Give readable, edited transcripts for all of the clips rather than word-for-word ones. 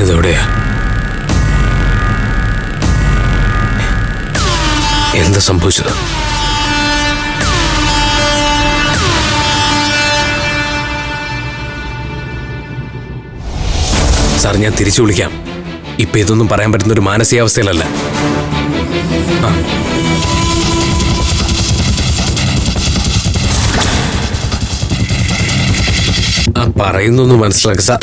ഇതെവിടെയാ? എന്താ സംഭവിച്ചത്? സാർ, ഞാൻ തിരിച്ചു വിളിക്കാം. ഇപ്പൊ ഇതൊന്നും പറയാൻ പറ്റുന്ന ഒരു മാനസികാവസ്ഥയിലല്ല. പറയുന്നൊന്നും മനസ്സിലാക്കുക സാർ.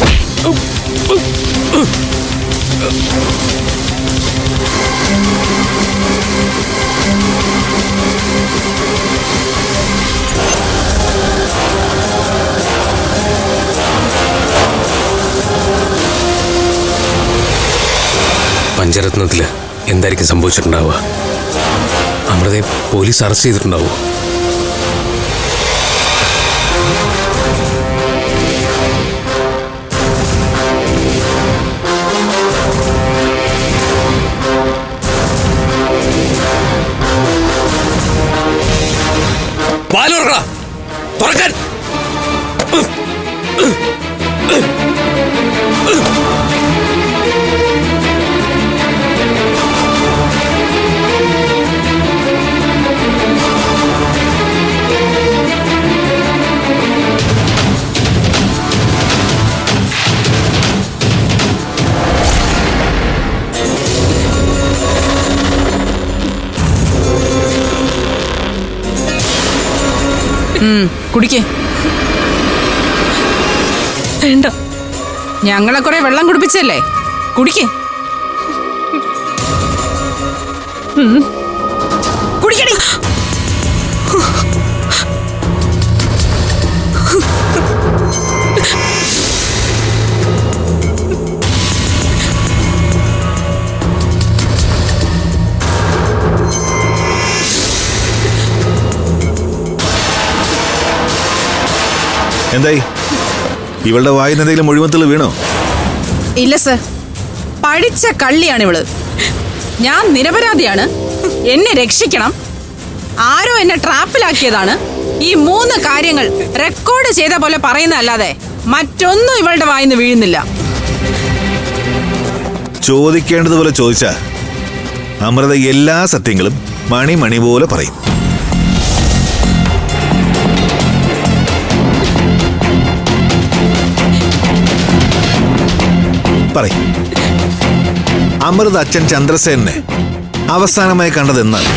പഞ്ചരത്നത്തില് എന്തായിരിക്കും സംഭവിച്ചിട്ടുണ്ടാവുക? അമൃതയെ പോലീസ് അറസ്റ്റ് ചെയ്തിട്ടുണ്ടാവുമോ? തുറക്കാൻ! കുടിക്കേ. വേണ്ട, ഞങ്ങളെ കുറെ വെള്ളം കുടിപ്പിച്ചല്ലേ, കുടിക്കേ. കുടിക്കടി. എന്തായി? ഇവളുടെ വായിന്ന് എന്തെങ്കിലും മുഴുവത്തിൽ വീണോ? ഇല്ല സർ, പഠിച്ച കള്ളിയാണ് ഇവള്. ഞാൻ നിരപരാധിയാണ്, എന്നെ രക്ഷിക്കണം. ആരോ എന്നെ ട്രാപ്പിലാക്കിയതാണ്. ഈ 3 കാര്യങ്ങൾ റെക്കോർഡ് ചെയ്ത പോലെ പറയുന്നതല്ലാതെ മറ്റൊന്നും ഇവളുടെ വായിന്ന് വീഴുന്നില്ല. ചോദിക്കേണ്ടതുപോലെ ചോദിച്ചാ അമൃത എല്ലാ സത്യങ്ങളും മണി മണി പോലെ പറയും. പറയും. അമൃത അച്ഛൻ ചന്ദ്രസേനെ അവസാനമായി കണ്ടതെന്നാണ്?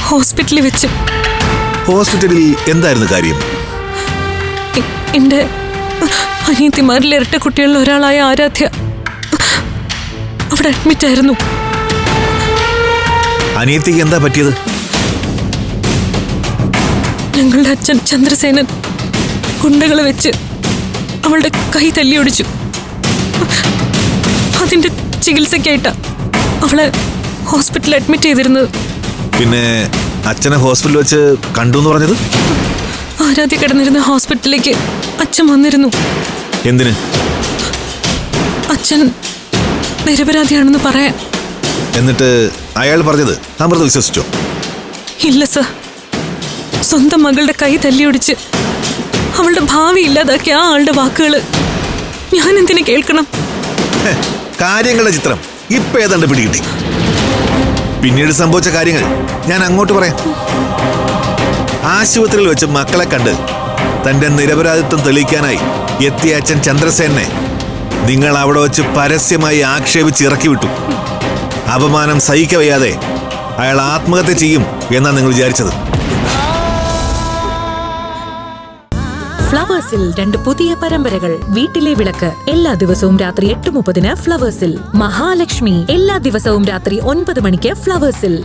ഹോസ്പിറ്റലിൽ വെച്ച്. ഹോസ്പിറ്റലിൽ എന്തായിരുന്നു കാര്യം? എന്റെ അനിയത്തിമാരിൽ ഇരട്ട കുട്ടികളിൽ ഒരാളായ ആരാധ്യ അവിടെ അഡ്മിറ്റ് ആയിരുന്നു. അനിയത്തിക്ക് എന്താ പറ്റിയത്? ഞങ്ങളുടെ അച്ഛൻ ചന്ദ്രസേനൻ ഗുണ്ടകളെ വെച്ച് അവളുടെ കൈ തല്ലിയൊടിച്ചു. അതിന്റെ ചികിത്സയ്ക്കായിട്ടാ അവളെ ഹോസ്പിറ്റലിൽ അഡ്മിറ്റ് ചെയ്തിരുന്നത്. പിന്നെ അച്ഛനെ ഹോസ്പിറ്റലിൽ വെച്ച് കണ്ടു എന്ന് പറഞ്ഞത്? ആരാധ്യ കിടന്നിരുന്ന ഹോസ്പിറ്റലിലേക്ക് അച്ഛൻ വന്നിരുന്നു. എന്തിന്? അച്ഛൻ നിരപരാധിയാണെന്ന് പറയാൻ. എന്നിട്ട് അയാൾ പറഞ്ഞത് അമൃത വിശ്വസിച്ചോ? ഇല്ല സർ, സ്വന്തം മകളുടെ കൈ തല്ലിയൊടിച്ച് അവളുടെ ഭാവി ഇല്ലാതാക്കിയ ആ ആളുടെ വാക്കുകള് ഞാൻ എന്തിനു കേൾക്കണം? കാര്യങ്ങളുടെ ചിത്രം ഇപ്പൊ ഏതാണ്ട് പിടികിട്ടി. പിന്നീട് സംഭവിച്ച കാര്യങ്ങൾ ഞാൻ അങ്ങോട്ട് പറയാം. ആശുപത്രിയിൽ വെച്ച് മക്കളെ കണ്ട് തന്റെ നിരപരാധിത്വം തെളിയിക്കാനായി എത്തിയ അച്ഛൻ ചന്ദ്രസേനെ നിങ്ങൾ അവിടെ വെച്ച് പരസ്യമായി ആക്ഷേപിച്ച് ഇറക്കി വിട്ടു. അപമാനം സഹിക്കവയ്യാതെ അയാൾ ആത്മഹത്യ ചെയ്യും എന്നാണ് നിങ്ങൾ വിചാരിച്ചത്. ഫ്ലവേഴ്സിൽ 2 പുതിയ പരമ്പരകൾ. വീട്ടിലെ വിളക്ക് എല്ലാ ദിവസവും രാത്രി 8:30 ഫ്ലവേഴ്സിൽ. മഹാലക്ഷ്മി എല്ലാ ദിവസവും രാത്രി 9 മണിക്ക് ഫ്ലവേഴ്സിൽ.